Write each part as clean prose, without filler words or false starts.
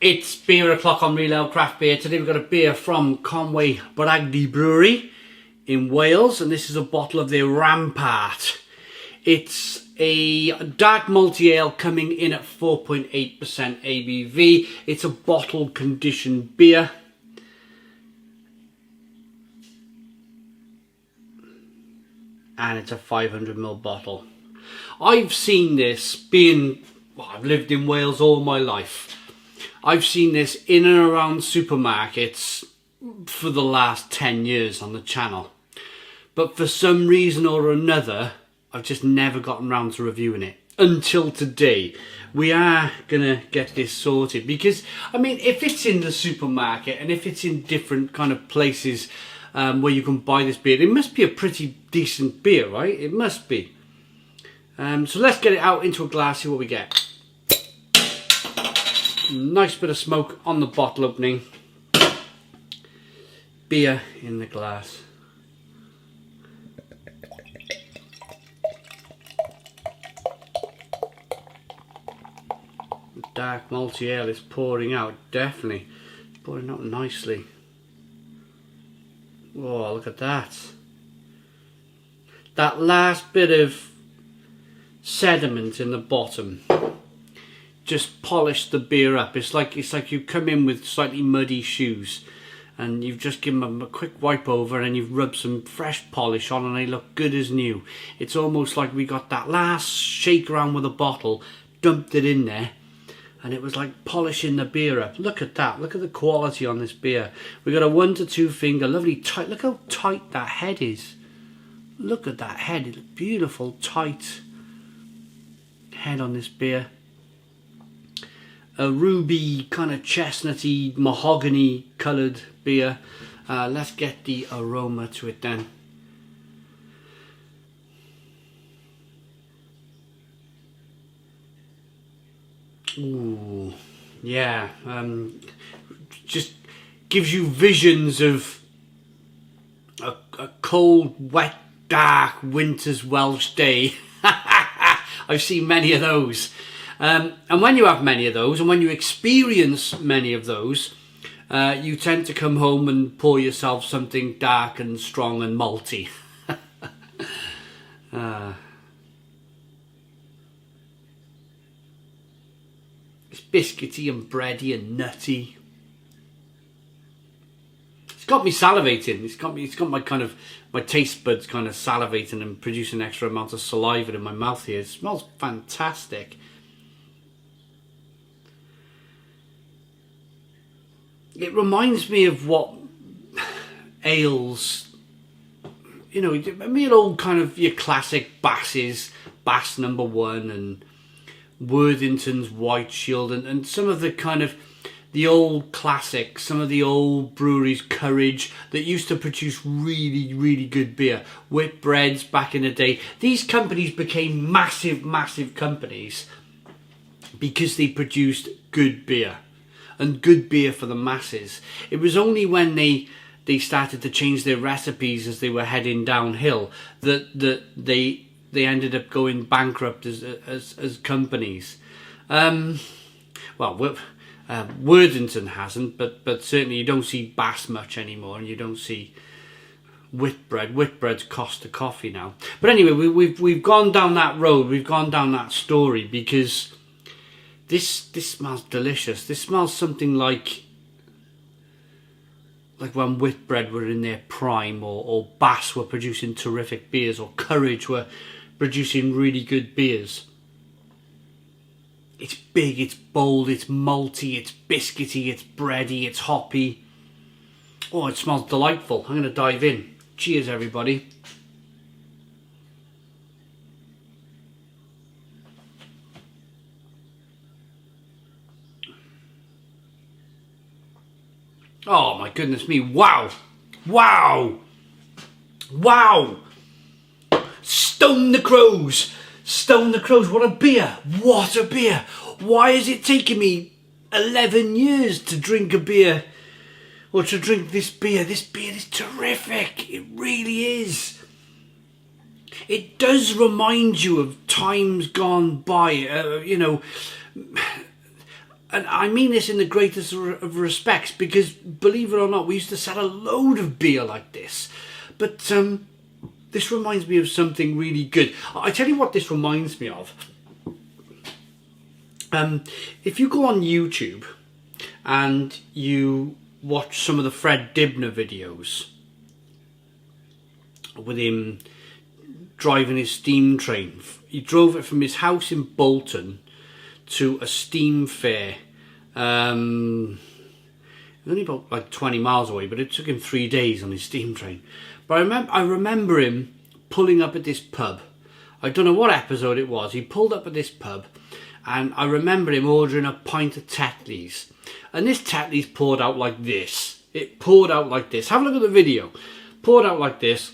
It's beer o'clock on Real Ale Craft Beer. Today we've got a beer from Conwy Bragdy Brewery in Wales, and this is a bottle of their Rampart. It's a dark malty ale coming in at 4.8% ABV. It's a bottle conditioned beer. And it's a 500ml bottle. I've seen this I've lived in Wales all my life. I've seen this in and around supermarkets for the last 10 years on the channel. But for some reason or another, I've just never gotten around to reviewing it. Until today. We are going to get this sorted. Because, I mean, if it's in the supermarket and if it's in different kind of places where you can buy this beer, it must be a pretty decent beer, right? It must be. So let's get it out into a glass, see what we get. Nice bit of smoke on the bottle opening. Beer in the glass. The dark malty ale is pouring out, definitely. Pouring out nicely. Oh, look at that. That last bit of sediment in the bottom just polished the beer up. It's like you come in with slightly muddy shoes and you've just given them a quick wipe over and you've rubbed some fresh polish on and they look good as new. It's almost like we got that last shake around with a bottle, dumped it in there, and it was like polishing the beer up. Look at that. Look at the quality on this beer. We got a 1 to 2 finger, lovely tight. Look how tight that head is. Look at that head. It's beautiful, tight head on this beer. A ruby, kind of chestnutty, mahogany coloured beer. Let's get the aroma to it then. Ooh, yeah. Just gives you visions of a cold, wet, dark winter's Welsh day. I've seen many of those. And when you have many of those, and when you experience many of those, you tend to come home and pour yourself something dark and strong and malty. It's biscuity and bready and nutty. It's got me salivating. It's got my taste buds kind of salivating and producing extra amounts of saliva in my mouth here. It smells fantastic. It reminds me of what ales, you know, I mean, old kind of your classic Basses, Bass number 1 and Worthington's White Shield and some of the kind of the old classics, some of the old breweries, Courage, that used to produce really, really good beer. Whitbreads back in the day. These companies became massive, massive companies because they produced good beer. And good beer for the masses. It was only when they started to change their recipes as they were heading downhill that they ended up going bankrupt as companies. Worthington hasn't, but certainly you don't see Bass much anymore, and you don't see Whitbread. Whitbread's cost a coffee now. But anyway, we've gone down that road. We've gone down that story because this smells delicious. This smells something like when Whitbread were in their prime, or Bass were producing terrific beers, or Courage were producing really good beers. It's big, it's bold, it's malty, it's biscuity, it's bready, it's hoppy. Oh, it smells delightful. I'm going to dive in. Cheers, everybody. Oh my goodness me, wow, wow, wow, Stone the Crows, what a beer, why has it taken me 11 years to drink a beer, or to drink this beer is terrific, it really is. It does remind you of times gone by, you know, And I mean this in the greatest of respects, because believe it or not, we used to sell a load of beer like this. But this reminds me of something really good. I tell you what this reminds me of. If you go on YouTube and you watch some of the Fred Dibner videos with him driving his steam train. He drove it from his house in Bolton to a steam fair. Only about like 20 miles away, but it took him 3 days on his steam train. But I remember him pulling up at this pub. I don't know what episode it was. He pulled up at this pub, and I remember him ordering a pint of Tetley's. And this Tetley's poured out like this. It poured out like this. Have a look at the video. Poured out like this.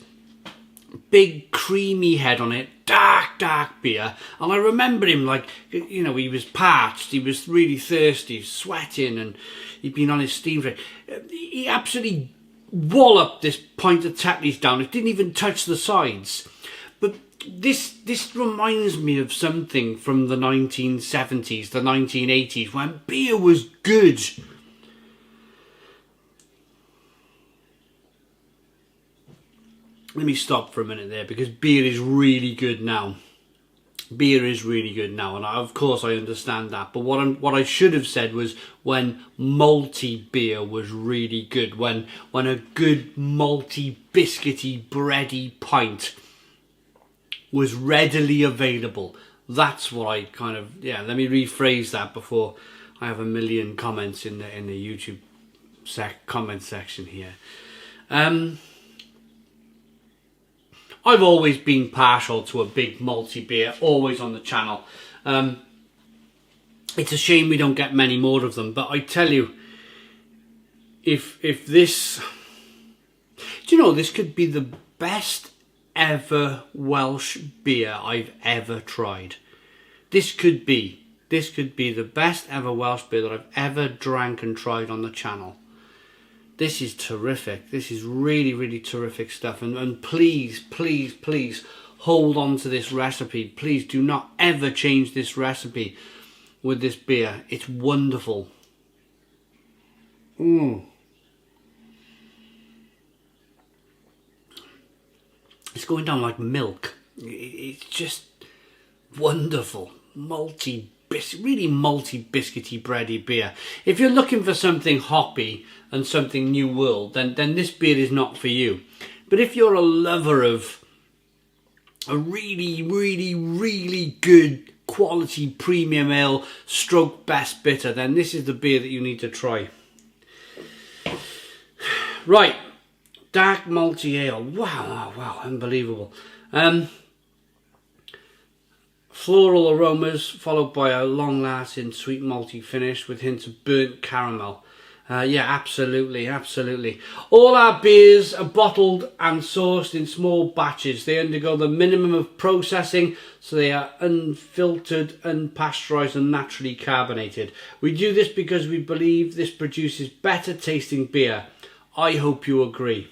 Big creamy head on it. Dark beer. And I remember him like, you know, he was parched. He was really thirsty, sweating, and he'd been on his steam train. He absolutely walloped this pint of Tetley's down. It didn't even touch the sides. But this reminds me of something from the 1970s, the 1980s, when beer was good. Let me stop for a minute there, because beer is really good now. Beer is really good now, and of course I understand that. But what I should have said was when malty beer was really good, when a good malty, biscuity, bready pint was readily available. That's what I kind of, yeah. Let me rephrase that before I have a million comments in the YouTube comment section here. I've always been partial to a big malty beer, always on the channel. It's a shame we don't get many more of them, but I tell you, if this, do you know, this could be the best ever Welsh beer I've ever tried. This could be the best ever Welsh beer that I've ever drank and tried on the channel. This is terrific. This is really, really terrific stuff. And please, please, please hold on to this recipe. Please do not ever change this recipe with this beer. It's wonderful. It's going down like milk. It's just wonderful. Really malty, biscuity, bready beer. If you're looking for something hoppy and something new world, then this beer is not for you. But if you're a lover of a really, really, really good quality premium ale stroke best bitter, then this is the beer that you need to try. Right, dark malty ale. Wow, unbelievable. Floral aromas followed by a long-lasting sweet malty finish with hints of burnt caramel. Yeah, absolutely. All our beers are bottled and sourced in small batches. They undergo the minimum of processing, so they are unfiltered, unpasteurized and naturally carbonated. We do this because we believe this produces better tasting beer. I hope you agree.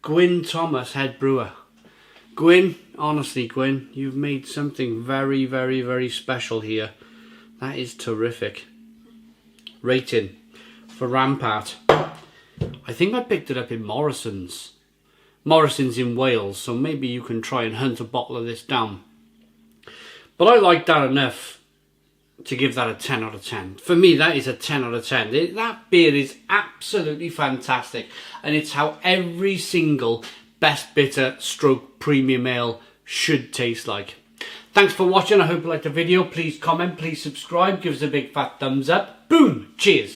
Gwyn Thomas, head brewer. Gwyn, honestly Gwyn, you've made something very, very, very special here. That is terrific. Rating for Rampart. I think I picked it up in Morrison's. Morrison's in Wales, so maybe you can try and hunt a bottle of this down. But I like that enough to give that a 10 out of 10. For me, that is a 10 out of 10. That beer is absolutely fantastic, and it's how every single best bitter stroke premium ale should taste like. Thanks for watching. I hope you liked the video. Please comment, please subscribe, give us a big fat thumbs up. Boom! Cheers!